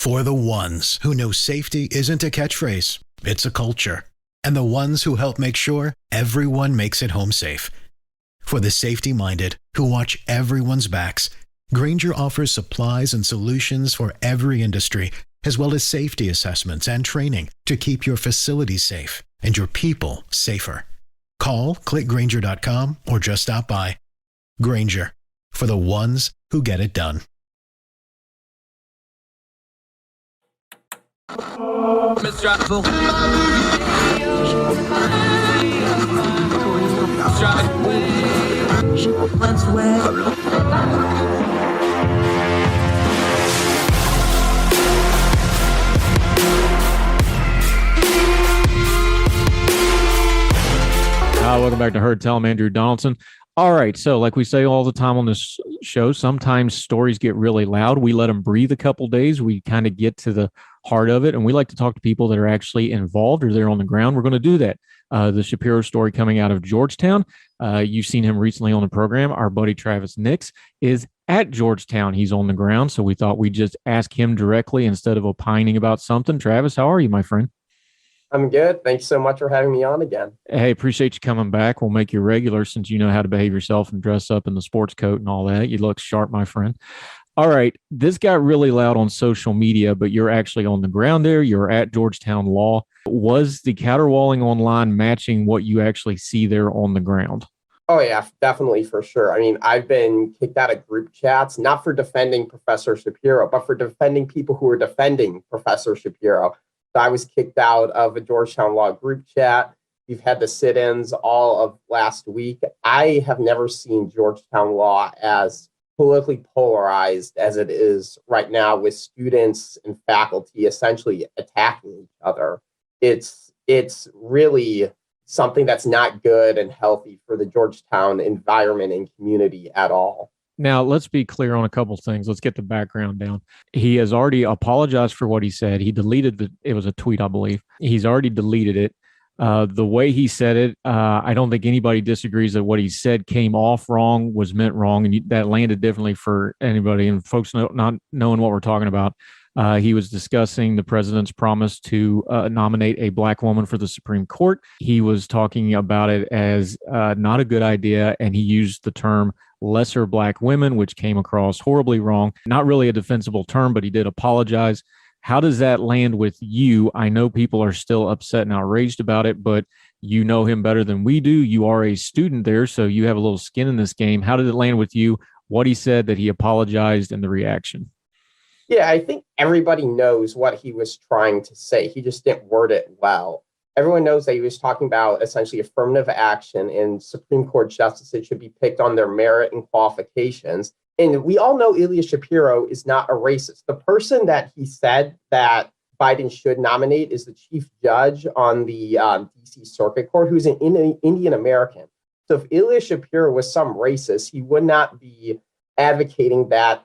For the ones who know safety isn't a catchphrase, it's a culture. And the ones who help make sure everyone makes it home safe. For the safety-minded who watch everyone's backs, Grainger offers supplies and solutions for every industry, as well as safety assessments and training to keep your facilities safe and your people safer. Call, click Grainger.com, or just stop by. Grainger, for the ones who get it done. Welcome back to Heard Tell. I'm Andrew Donaldson. All right, so like we say all the time on this show, sometimes stories get really loud. We let them breathe a couple days. We kind of get to the heart of it, and we like to talk to people that are actually involved or they're on the ground. We're going to do that. The Shapiro story coming out of Georgetown. You've seen him recently on the program. Our buddy Travis Nix is at Georgetown. He's on the ground, so we thought we'd just ask him directly instead of opining about something. Travis, how are you, my friend? I'm good. Thanks so much for having me on again. Hey, appreciate you coming back. We'll make you regular since you know how to behave yourself and dress up in the sports coat and all that. You look sharp, my friend. All right. This got really loud on social media, but you're actually on the ground there. You're at Georgetown Law. Was the caterwauling online matching what you actually see there on the ground? Oh, yeah, definitely, for sure. I mean, I've been kicked out of group chats, not for defending Professor Shapiro, but for defending people who are defending Professor Shapiro. So I was kicked out of a Georgetown Law group chat. We've had the sit-ins all of last week. I have never seen Georgetown Law as politically polarized as it is right now, with students and faculty essentially attacking each other. It's really something that's not good and healthy for the Georgetown environment and community at all. Now, let's be clear on a couple things. Let's get the background down. He has already apologized for what he said. He deleted it was a tweet, I believe. He's already deleted it. The way he said it, I don't think anybody disagrees that what he said came off wrong, was meant wrong, and that landed differently for anybody. And folks not knowing what we're talking about, he was discussing the president's promise to nominate a black woman for the Supreme Court. He was talking about it as not a good idea, and he used the term lesser black women, which came across horribly wrong. Not really a defensible term, but he did apologize. How does that land with you? I know people are still upset and outraged about it, but you know him better than we do. You are a student there, so you have a little skin in this game. How did it land with you? What he said, that he apologized, and the reaction? Yeah, I think everybody knows what he was trying to say. He just didn't word it well. Everyone knows that he was talking about essentially affirmative action, and Supreme Court justices should be picked on their merit and qualifications. And we all know Ilya Shapiro is not a racist. The person that he said that Biden should nominate is the chief judge on the D.C. Circuit Court, who's an Indian American. So if Ilya Shapiro was some racist, he would not be advocating that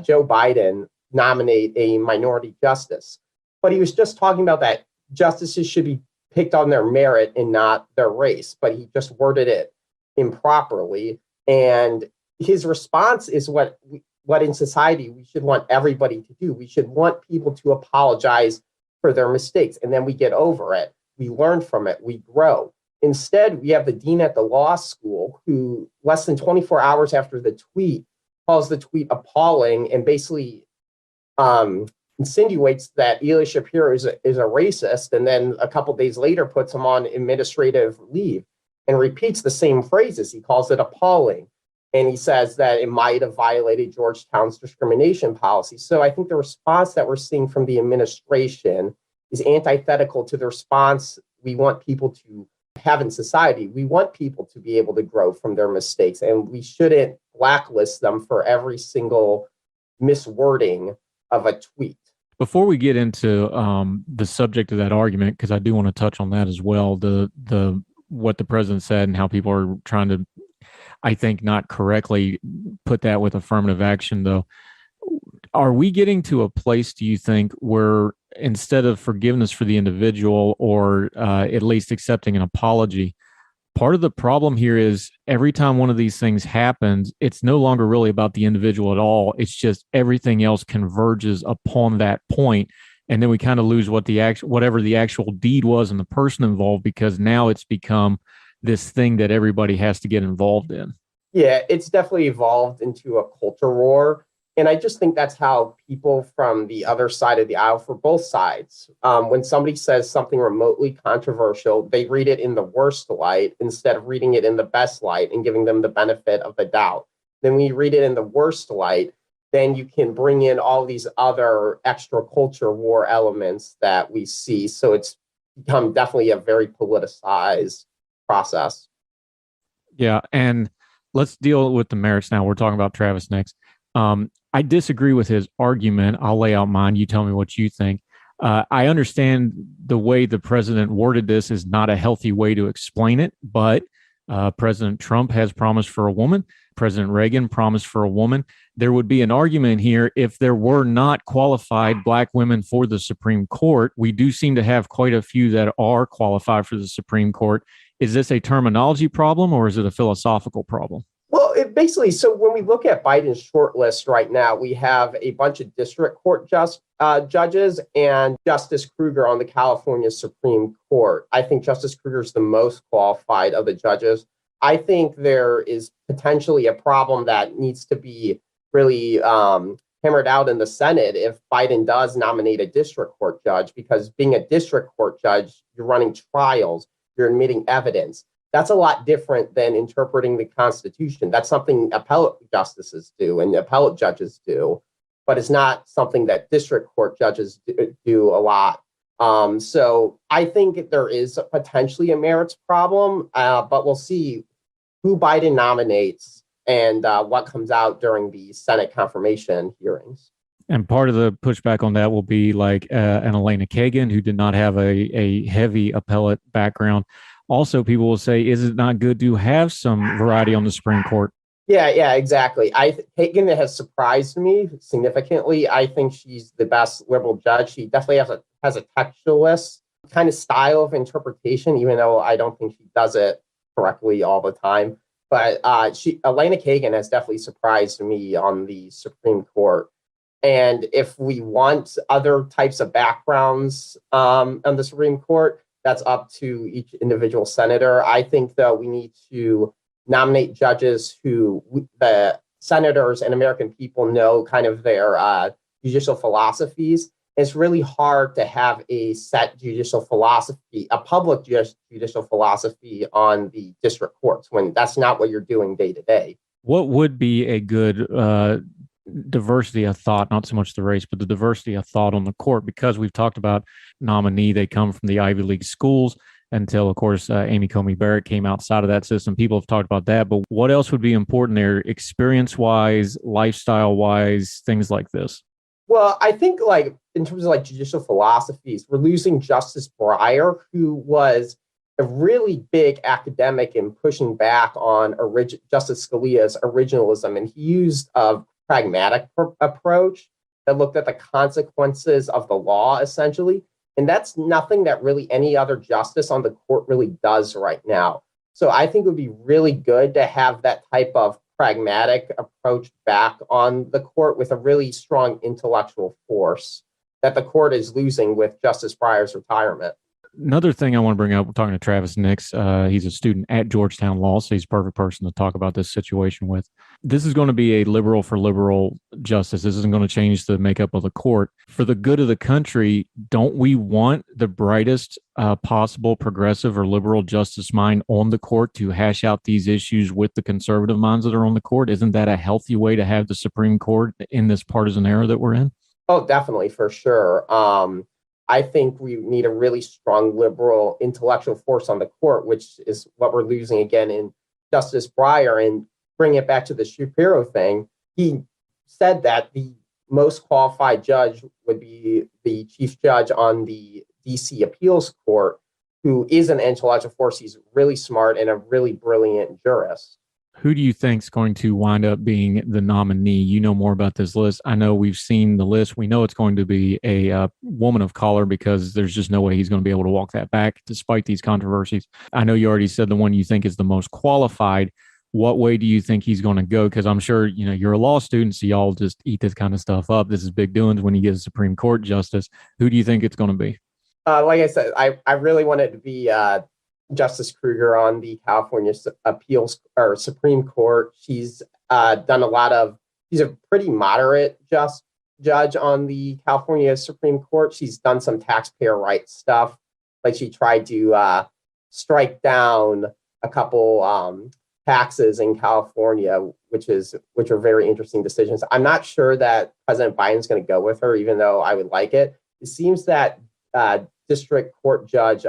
Joe Biden nominate a minority justice. But he was just talking about that justices should be picked on their merit and not their race. But he just worded it improperly. And his response is what in society we should want everybody to do. We should want people to apologize for their mistakes, and then we get over it. We learn from it. We grow. Instead, we have the dean at the law school who, less than 24 hours after the tweet, calls the tweet appalling and basically insinuates that Ilya Shapiro is a racist, and then a couple days later puts him on administrative leave and repeats the same phrases. He calls it appalling. And he says that it might have violated Georgetown's discrimination policy. So I think the response that we're seeing from the administration is antithetical to the response we want people to have in society. We want people to be able to grow from their mistakes, and we shouldn't blacklist them for every single miswording of a tweet. Before we get into the subject of that argument, because I do want to touch on that as well, the what the president said and how people are trying to, I think, not correctly put that with affirmative action, though. Are we getting to a place, do you think, where instead of forgiveness for the individual, or at least accepting an apology, Part of the problem here is every time one of these things happens, it's no longer really about the individual at all. It's just everything else converges upon that point, and then we kind of lose whatever the actual deed was and the person involved, because now it's become this thing that everybody has to get involved in. Yeah, it's definitely evolved into a culture war. And I just think that's how people from the other side of the aisle, for both sides, when somebody says something remotely controversial, they read it in the worst light instead of reading it in the best light and giving them the benefit of the doubt. Then when you read it in the worst light, then you can bring in all these other extra culture war elements that we see. So it's become definitely a very politicized process. Yeah, and let's deal with the merits now. We're talking about Travis next. I disagree with his argument. I'll lay out mine. You tell me what you think. I understand the way the president worded this is not a healthy way to explain it, but President Trump has promised for a woman. President Reagan promised for a woman. There would be an argument here if there were not qualified Black women for the Supreme Court. We do seem to have quite a few that are qualified for the Supreme Court. Is this a terminology problem or is it a philosophical problem? Well, so when we look at Biden's short list right now, we have a bunch of district court judges and Justice Kruger on the California Supreme Court. I think Justice Kruger is the most qualified of the judges. I think there is potentially a problem that needs to be really hammered out in the Senate if Biden does nominate a district court judge, because being a district court judge, you're running trials, you're admitting evidence. That's a lot different than interpreting the Constitution. That's something appellate justices do and appellate judges do, but it's not something that district court judges do a lot. So I think there is potentially a merits problem, but we'll see who Biden nominates and what comes out during the Senate confirmation hearings. And part of the pushback on that will be like an Elena Kagan, who did not have a heavy appellate background. Also, people will say, is it not good to have some variety on the Supreme Court? Yeah, exactly. Kagan has surprised me significantly. I think she's the best liberal judge. She definitely has a textualist kind of style of interpretation, even though I don't think she does it correctly all the time. But Elena Kagan has definitely surprised me on the Supreme Court. And if we want other types of backgrounds on the Supreme Court, that's up to each individual senator. I think, though, we need to nominate judges who the senators and American people know kind of their judicial philosophies. It's really hard to have a set judicial philosophy, a public judicial philosophy on the district courts when that's not what you're doing day to day. What would be a good diversity of thought, not so much the race, but the diversity of thought on the court? Because we've talked about nominee, they come from the Ivy League schools until, of course, Amy Coney Barrett came outside of that system. People have talked about that, but what else would be important there, experience-wise, lifestyle-wise, things like this? Well, I think in terms of judicial philosophies, we're losing Justice Breyer, who was a really big academic in pushing back on Justice Scalia's originalism. And he used a pragmatic approach that looked at the consequences of the law, essentially. And that's nothing that really any other justice on the court really does right now. So I think it would be really good to have that type of pragmatic approach back on the court with a really strong intellectual force that the court is losing with Justice Breyer's retirement. Another thing I want to bring up, we're talking to Travis Nix. He's a student at Georgetown Law, so he's a perfect person to talk about this situation with. This is going to be a liberal for liberal justice. This isn't going to change the makeup of the court. For the good of the country, don't we want the brightest possible progressive or liberal justice mind on the court to hash out these issues with the conservative minds that are on the court? Isn't that a healthy way to have the Supreme Court in this partisan era that we're in? Oh, definitely, for sure. I think we need a really strong liberal intellectual force on the court, which is what we're losing again in Justice Breyer. And bring it back to the Shapiro thing, he said that the most qualified judge would be the chief judge on the DC appeals court, who is an intellectual force. He's really smart and a really brilliant jurist. Who do you think is going to wind up being the nominee? You know more about this list. I know we've seen the list. We know it's going to be a woman of color because there's just no way he's going to be able to walk that back despite these controversies. I know you already said the one you think is the most qualified. What way do you think he's going to go? Because I'm sure, you're a law student, so y'all just eat this kind of stuff up. This is big doings when you get a Supreme Court justice. Who do you think it's going to be? Like I said, I really wanted to be Justice Kruger on the California Appeals or Supreme Court. She's she's a pretty moderate judge on the California Supreme Court. She's done some taxpayer rights stuff. Like she tried to strike down a couple taxes in California, which are very interesting decisions. I'm not sure that President Biden's going to go with her, even though I would like it. It seems that District Court Judge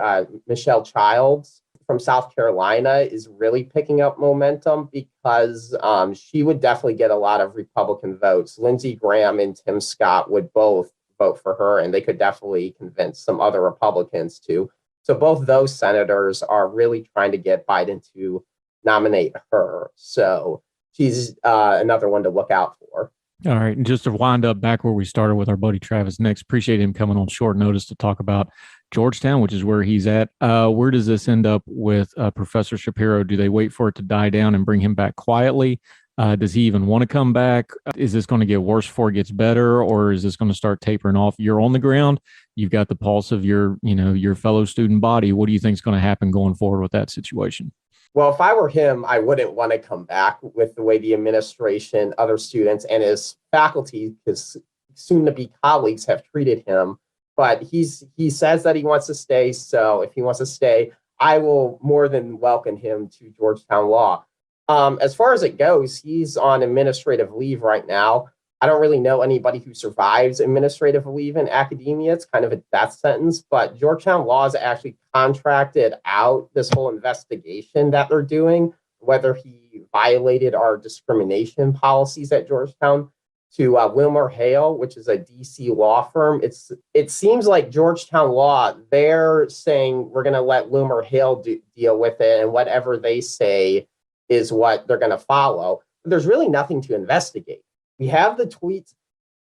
Michelle Childs from South Carolina is really picking up momentum because she would definitely get a lot of Republican votes. Lindsey Graham and Tim Scott would both vote for her, and they could definitely convince some other Republicans too. So both those senators are really trying to get Biden to nominate her. So she's another one to look out for. All right. And just to wind up back where we started with our buddy Travis next, appreciate him coming on short notice to talk about Georgetown, which is where he's at. Where does this end up with Professor Shapiro? Do they wait for it to die down and bring him back quietly? Does he even want to come back? Is this going to get worse before it gets better, or is this going to start tapering off? You're on the ground. You've got the pulse of your fellow student body. What do you think is going to happen going forward with that situation? Well, if I were him, I wouldn't want to come back with the way the administration, other students, and his faculty, his soon-to-be colleagues, have treated him. But he says that he wants to stay. So if he wants to stay, I will more than welcome him to Georgetown Law. As far as it goes, he's on administrative leave right now. I don't really know anybody who survives administrative leave in academia. It's kind of a death sentence, but Georgetown Law has actually contracted out this whole investigation that they're doing, whether he violated our discrimination policies at Georgetown, to WilmerHale, which is a DC law firm. It seems like Georgetown Law, they're saying we're going to let WilmerHale deal with it, and whatever they say is what they're going to follow. But there's really nothing to investigate. We have the tweets.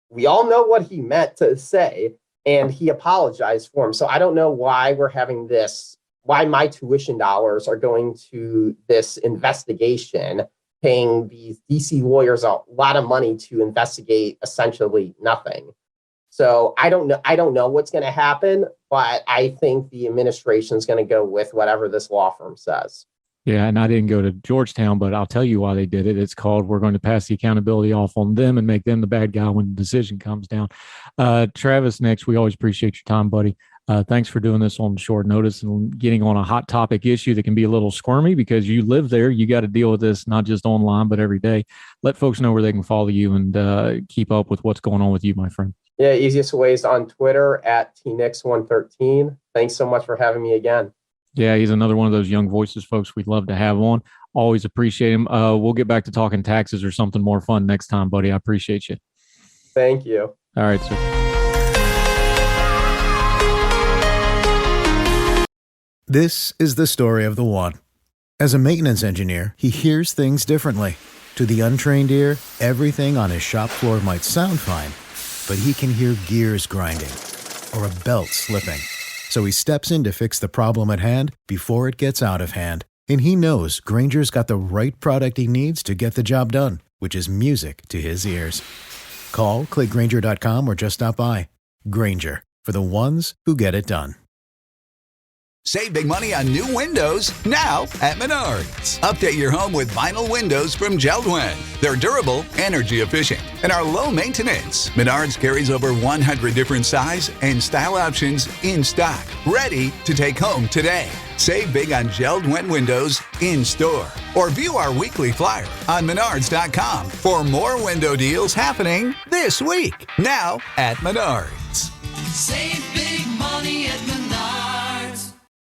We all know what he meant to say, and he apologized for him. So I don't know why we're having this, why my tuition dollars are going to this investigation, paying these DC lawyers a lot of money to investigate essentially nothing. So I don't know what's going to happen, but I think the administration is going to go with whatever this law firm says. Yeah, and I didn't go to Georgetown, but I'll tell you why they did it. It's called we're going to pass the accountability off on them and make them the bad guy when the decision comes down. Travis, next, we always appreciate your time, buddy. Thanks for doing this on short notice and getting on a hot topic issue that can be a little squirmy because you live there. You got to deal with this not just online, but every day. Let folks know where they can follow you and keep up with what's going on with you, my friend. Yeah, easiest way is on Twitter at TNix113. Thanks so much for having me again. Yeah, he's another one of those young voices, folks, we'd love to have on. Always appreciate him. We'll get back to talking taxes or something more fun next time, buddy. I appreciate you. Thank you. All right, sir. This is the story of the one. As a maintenance engineer, he hears things differently. To the untrained ear, everything on his shop floor might sound fine, but he can hear gears grinding or a belt slipping. So he steps in to fix the problem at hand before it gets out of hand. And he knows Grainger's got the right product he needs to get the job done, which is music to his ears. Call, click Grainger.com, or just stop by. Grainger, for the ones who get it done. Save big money on new windows now at Menards. Update your home with vinyl windows from Georgetown. They're durable, energy efficient, and are low maintenance. Menards carries over 100 different size and style options in stock, ready to take home today. Save big on Georgetown windows in store or view our weekly flyer on Menards.com for more window deals happening this week. Now at Menards. Save big money at Menards.